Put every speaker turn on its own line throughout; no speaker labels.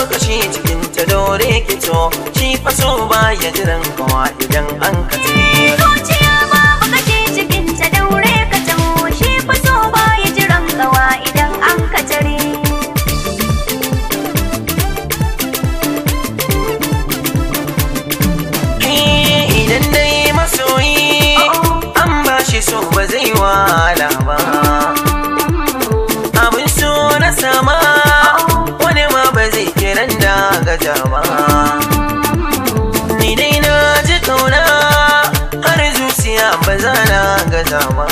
babu kashi cikin ta dore kito, shi fa so ba ya jiran kawa idan an katse.
Zuciya babu kashi cikin ta daure ka taho, shi fa so ba ya jiran kawa idan an katare.
Idan dai masoyi an ba shi so ba zai wala ba, abin so na sama wani ma ba zai kiran da gaja ba. Ni dai na ji kauna har zuciya ba za na gaza ba,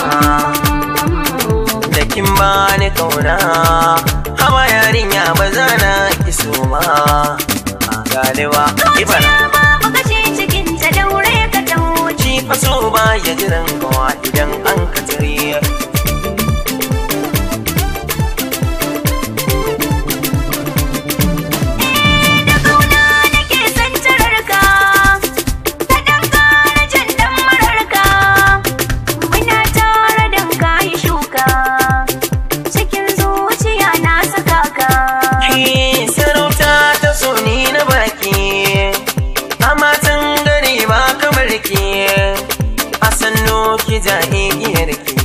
da kin ba ni kauna hawa yarinya ba za na kiso ba. Galewa ibara faso ba ya jiran kawa idan an katare.
Da kauna nake son tararka, ta ɗan ƙara jan ɗan mararka, muna tare don kayi shuka, cikin zuciya na saka ka.
Sarauta ta so ni na baki, a matan gari ba kamar ki, sannu ki ja igiyar ki,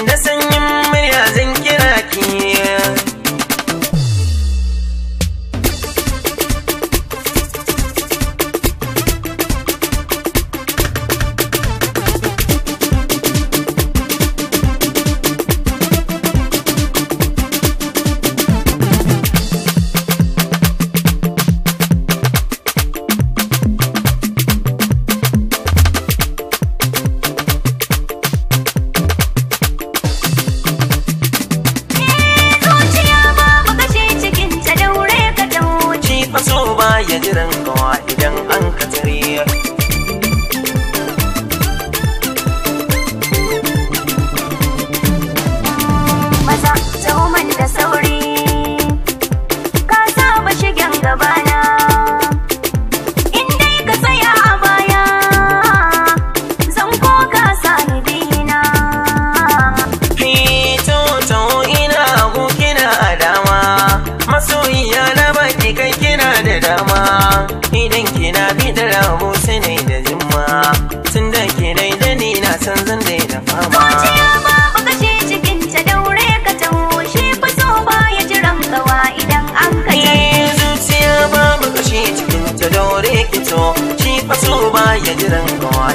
da sanyin murya zan kira ki. Ya jiran kawa idan an katare.
Maza tauman da sauri, ka saba shigen gabana, in dai ka tsaya a baya zan ko ka sani dina.
Toto ina ku kina a dama, masoyiya na baki kai kina da dama. Idan kina bi da rabu sai da zimma, tun da ke da ni na san zan da fama.
Zuciya babu kashi cikin ta daure ka taho, shi fa so ba ya jiran kawa idan an kaje.
Zuciya babu kashi cikin ta daure ki to, shi fa so ba ya jiran kawa